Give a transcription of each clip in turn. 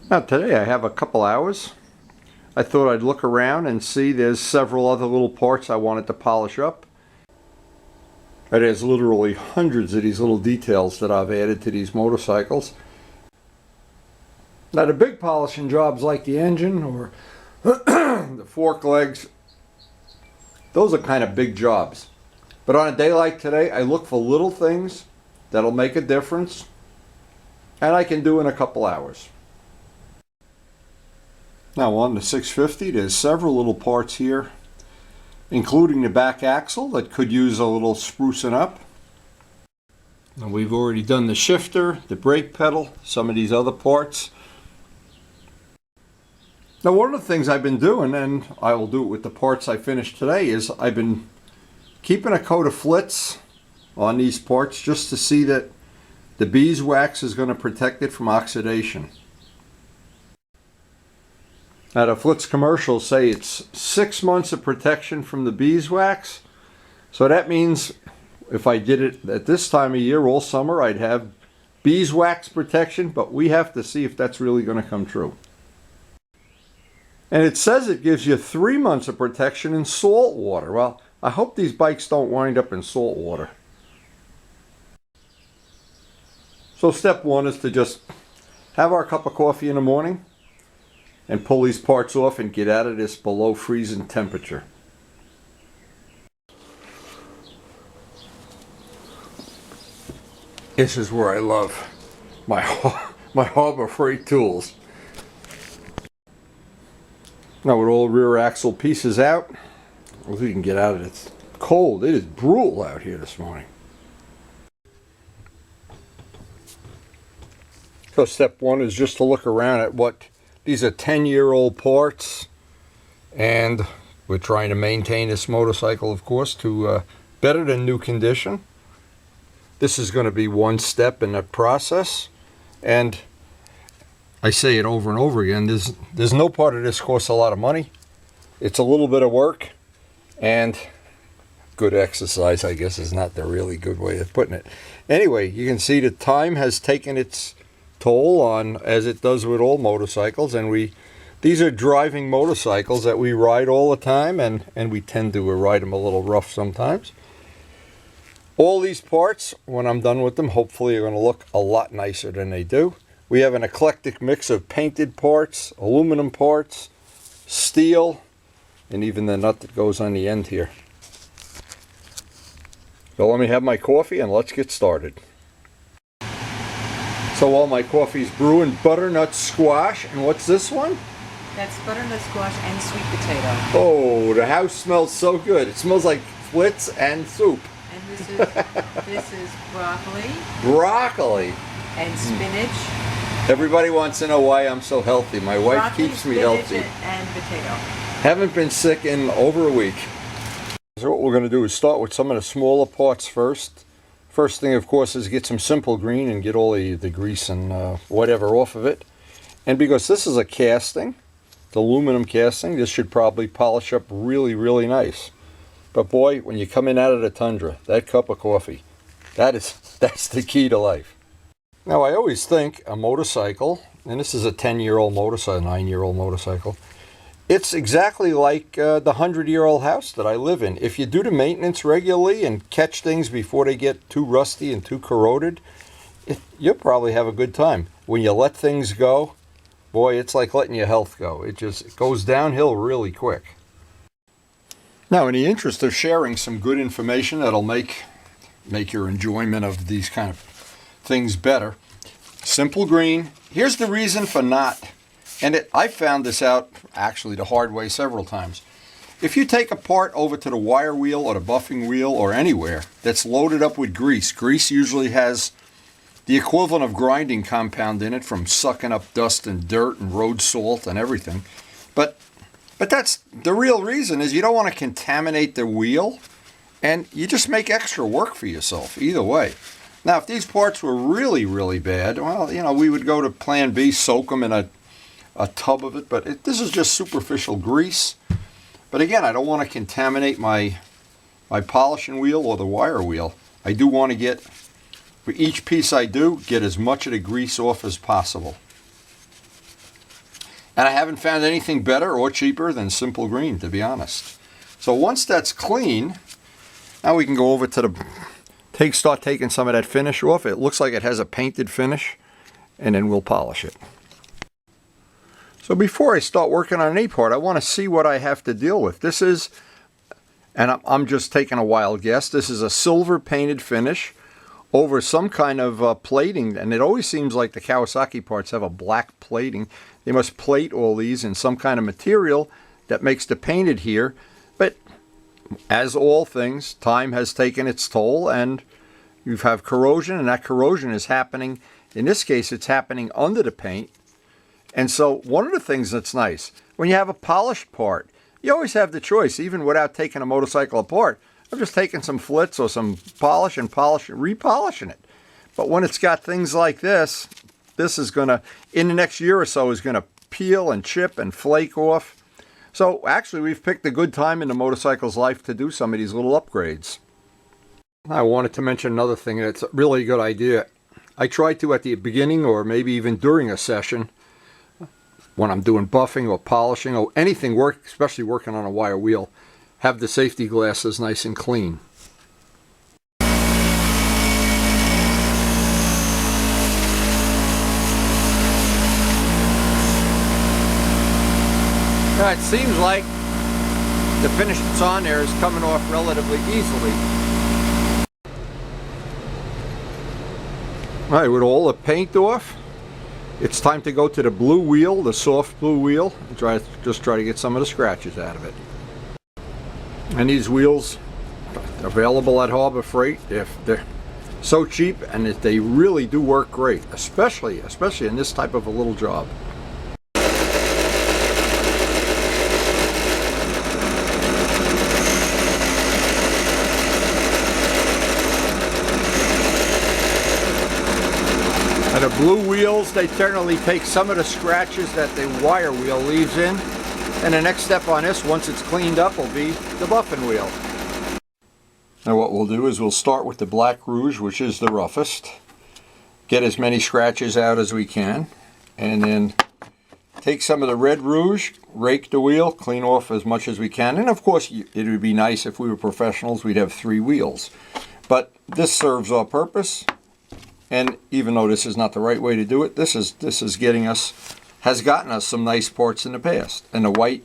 Now today I have a couple hours. I thought I'd look around and see there's several other little parts I wanted to polish up. It has literally hundreds of these little details that I've added to these motorcycles. Now the big polishing jobs like the engine or the fork legs, those are kind of big jobs. But on a day like today, I look for little things that'll make a difference and I can do in a couple hours. Now on the 650, there's several little parts here, including the back axle that could use a little sprucing up. And we've already done the shifter, the brake pedal, some of these other parts. Now one of the things I've been doing, and I will do it with the parts I finished today, is I've been keeping a coat of flitz on these parts just to see that the beeswax is going to protect it from oxidation. Now the Flitz commercials say it's 6 months of protection from the beeswax. So that means if I did it at this time of year all summer, I'd have beeswax protection, but we have to see if that's really going to come true. And it says it gives you 3 months of protection in salt water. Well, I hope these bikes don't wind up in salt water. So step one is to just have our cup of coffee in the morning and pull these parts off and get out of this below freezing temperature. This is where I love my Harbor Freight tools. Now with all rear axle pieces out, we can get out of it. It's cold. It is brutal out here this morning. So step one is just to look around at what these are 10-year-old parts, and we're trying to maintain this motorcycle, of course, to better than new condition. This is going to be one step in the process, and I say it over and over again, there's no part of this costs a lot of money. It's a little bit of work, and good exercise, I guess, is not the really good way of putting it. Anyway, you can see the time has taken its toll on, as it does with all motorcycles, and these are driving motorcycles that we ride all the time, and we tend to ride them a little rough sometimes. All these parts, when I'm done with them, hopefully are going to look a lot nicer than they do. We have an eclectic mix of painted parts, aluminum parts, steel, and even the nut that goes on the end here. So let me have my coffee and let's get started. So while my coffee's brewing, butternut squash, and what's this one? That's butternut squash and sweet potato. Oh, the house smells so good. It smells like flitz and soup. And this is broccoli. Broccoli. And spinach. Everybody wants to know why I'm so healthy. My wife Broccoli, keeps me healthy. And potato. Haven't been sick in over a week. So what we're going to do is start with some of the smaller parts first. First thing, of course, is get some simple green and get all the grease and whatever off of it. And because this is a casting, the aluminum casting, this should probably polish up really, really nice. But boy, when you come in out of the tundra, that cup of coffee, that's the key to life. Now, I always think a motorcycle, and this is a 10-year-old motorcycle, 9-year-old motorcycle, it's exactly like the 100-year-old house that I live in. If you do the maintenance regularly and catch things before they get too rusty and too corroded, you'll probably have a good time. When you let things go, boy, it's like letting your health go. It goes downhill really quick. Now, in the interest of sharing some good information that'll make your enjoyment of these kind of things better, simple green. Here's the reason for not. And I found this out actually the hard way several times. If you take a part over to the wire wheel or the buffing wheel or anywhere that's loaded up with grease, grease usually has the equivalent of grinding compound in it from sucking up dust and dirt and road salt and everything. But that's the real reason, is you don't want to contaminate the wheel, and you just make extra work for yourself either way. Now, if these parts were really, really bad, well, we would go to plan B, soak them in a tub of it, but this is just superficial grease. But again, I don't want to contaminate my polishing wheel or the wire wheel. I do want to get, for each piece I do, get as much of the grease off as possible. And I haven't found anything better or cheaper than simple green, to be honest. So once that's clean, now we can go over to start taking some of that finish off. It looks like it has a painted finish, and then we'll polish it. So before I start working on any part, I want to see what I have to deal with. This is, and I'm just taking a wild guess, this is a silver painted finish over some kind of plating, and it always seems like the Kawasaki parts have a black plating. They must plate all these in some kind of material that makes the paint adhere. But as all things, time has taken its toll, and you have corrosion, and that corrosion is happening. In this case, it's happening under the paint. And so one of the things that's nice, when you have a polished part, you always have the choice, even without taking a motorcycle apart, of just taking some flitz or some polish and repolishing it. But when it's got things like this, this is going to, in the next year or so, is going to peel and chip and flake off. So actually, we've picked a good time in the motorcycle's life to do some of these little upgrades. I wanted to mention another thing that's a really good idea. I try to, at the beginning or maybe even during a session, when I'm doing buffing or polishing or anything, especially working on a wire wheel, have the safety glasses nice and clean. Now it seems like the finish that's on there is coming off relatively easily. All right, with all the paint off, it's time to go to the blue wheel, the soft blue wheel, and just try to get some of the scratches out of it. And these wheels are available at Harbor Freight. They're so cheap, and they really do work great, especially in this type of a little job. And the blue wheels, they generally take some of the scratches that the wire wheel leaves in. And the next step on this, once it's cleaned up, will be the buffing wheel. Now what we'll do is we'll start with the black rouge, which is the roughest. Get as many scratches out as we can. And then take some of the red rouge, rake the wheel, clean off as much as we can. And of course, it would be nice if we were professionals, we'd have 3 wheels. But this serves our purpose. And even though this is not the right way to do it, this has gotten us some nice parts in the past. And the white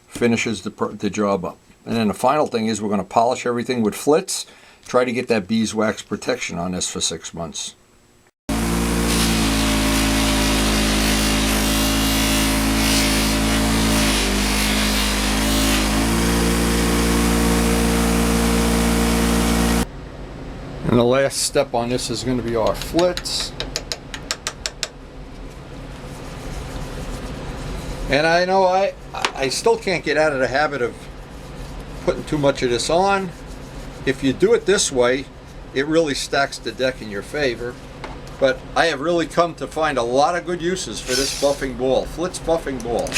finishes the job up. And then the final thing is we're going to polish everything with flitz. Try to get that beeswax protection on this for 6 months. And the last step on this is going to be our flitz. And I know I still can't get out of the habit of putting too much of this on. If you do it this way, it really stacks the deck in your favor. But I have really come to find a lot of good uses for this buffing ball, flitz buffing ball.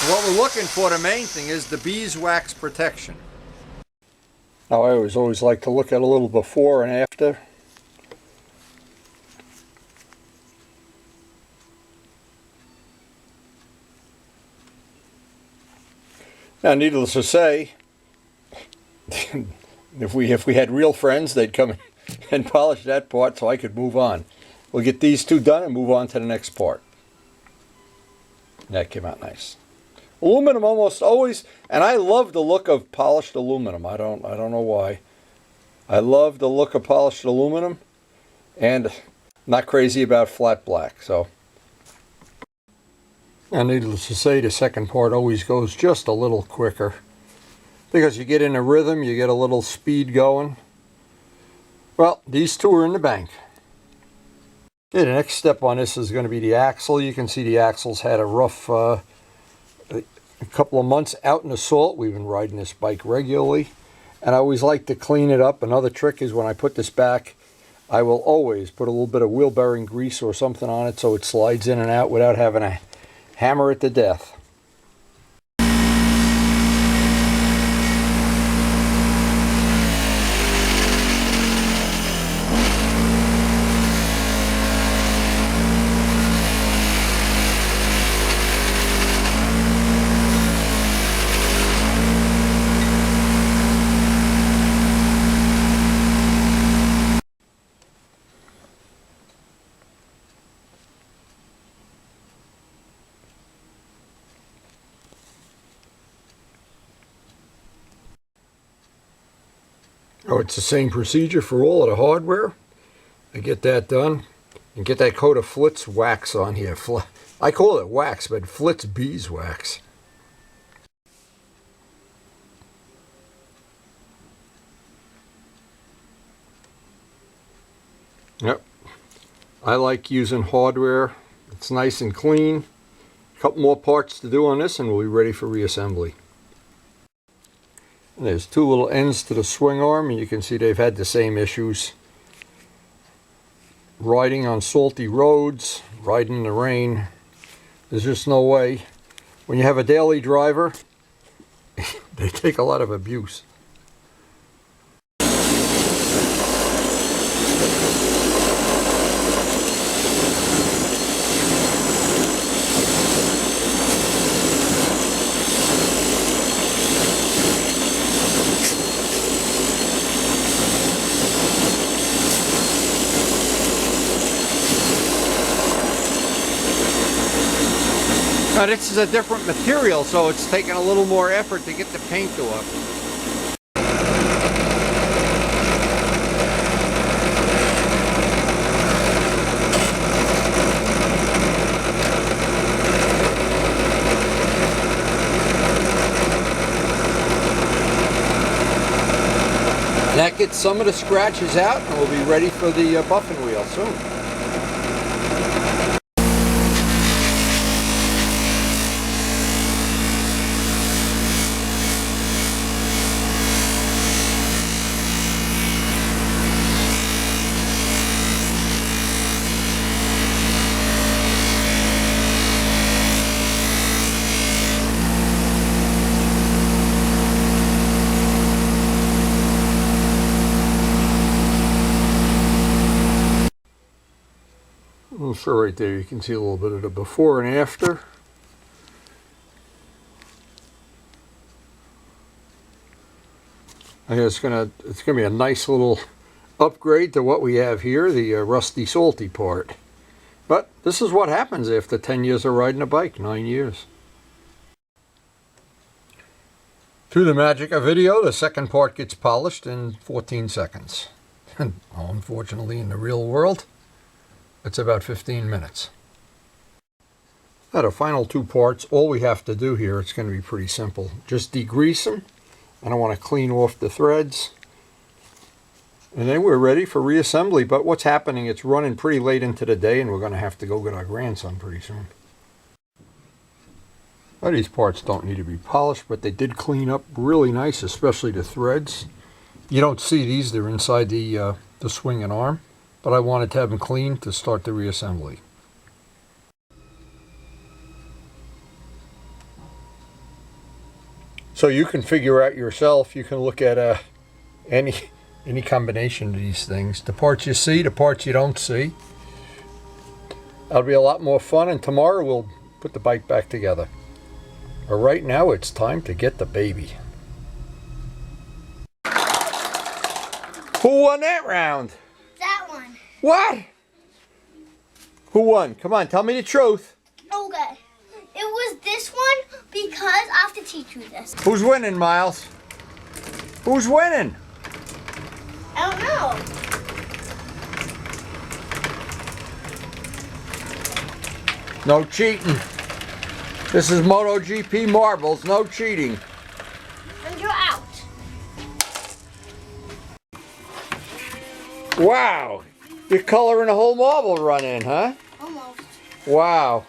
What we're looking for, the main thing, is the beeswax protection. Now I always like to look at a little before and after. Now needless to say, if we had real friends, they'd come and polish that part so I could move on. We'll get these 2 done and move on to the next part. That came out nice. Aluminum almost always, and I love the look of polished aluminum. I don't know why. I love the look of polished aluminum, and not crazy about flat black. So, and needless to say, the second part always goes just a little quicker because you get in a rhythm, you get a little speed going. Well, these 2 are in the bank. Okay, the next step on this is going to be the axle. You can see the axle's had a rough a couple of months out in the salt. We've been riding this bike regularly, and I always like to clean it up. Another trick is when I put this back, I will always put a little bit of wheel bearing grease or something on it so it slides in and out without having to hammer it to death. Oh, it's the same procedure for all of the hardware. I get that done and get that coat of Flitz wax on here. I call it wax, but Flitz beeswax. Yep. I like using hardware. It's nice and clean. A couple more parts to do on this and we'll be ready for reassembly. And there's two little ends to the swing arm, and you can see they've had the same issues. Riding on salty roads, riding in the rain. There's just no way. When you have a daily driver, they take a lot of abuse. Now this is a different material, so it's taking a little more effort to get the paint to up. That gets some of the scratches out, and we'll be ready for the buffing wheel soon. So right there you can see a little bit of the before and after. I think it's gonna be a nice little upgrade to what we have here, the rusty salty part. But this is what happens after 10 years of riding a bike, 9 years. Through the magic of video, the second part gets polished in 14 seconds. And unfortunately, in the real world, it's about 15 minutes. Now the final two parts, all we have to do here, it's going to be pretty simple. Just degrease them, and I want to clean off the threads. And then we're ready for reassembly. But what's happening, it's running pretty late into the day, and we're going to have to go get our grandson pretty soon. Now, these parts don't need to be polished, but they did clean up really nice, especially the threads. You don't see these, they're inside the swing and arm. But I wanted to have them clean to start the reassembly. So you can figure out yourself, you can look at any combination of these things. The parts you see, the parts you don't see. That'll be a lot more fun, and tomorrow we'll put the bike back together. But right now it's time to get the baby. Who won that round? That one. What? Who won? Come on, tell me the truth. Okay. It was this one because I have to teach you this. Who's winning, Miles? Who's winning? I don't know. No cheating. This is MotoGP marbles, no cheating. And you're out. Wow. You're coloring a whole marble run in, huh? Almost. Wow.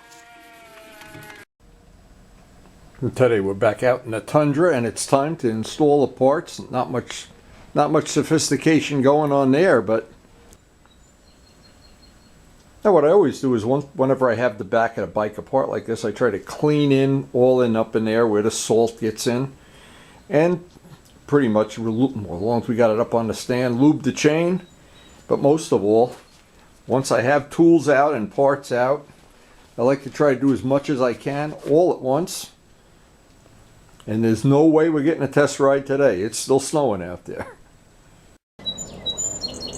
Today we're back out in the tundra and it's time to install the parts. Not much sophistication going on there, but Now what I always do is whenever I have the back of the bike apart like this, I try to clean in all in up in there where the salt gets in. And pretty much, as long as we got it up on the stand, lube the chain. But most of all, once I have tools out and parts out, I like to try to do as much as I can all at once. And there's no way we're getting a test ride today. It's still snowing out there.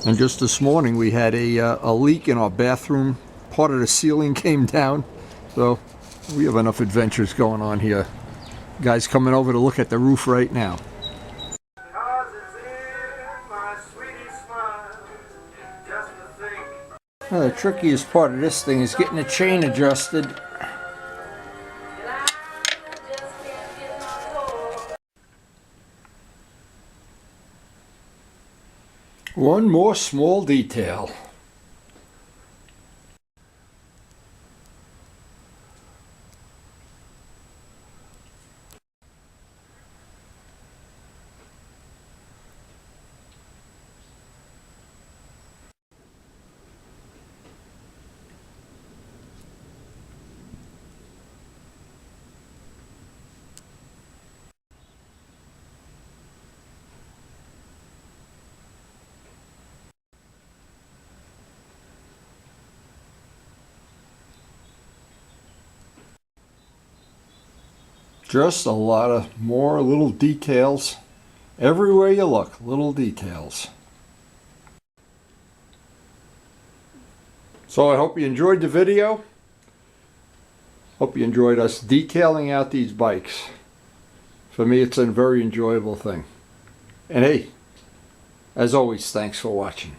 And just this morning we had a leak in our bathroom. Part of the ceiling came down. So we have enough adventures going on here. Guys coming over to look at the roof right now. The trickiest part of this thing is getting the chain adjusted. One more small detail. Just a lot of more little details. Everywhere you look, little details. So I hope you enjoyed the video. Hope you enjoyed us detailing out these bikes. For me, it's a very enjoyable thing. And hey, as always, thanks for watching.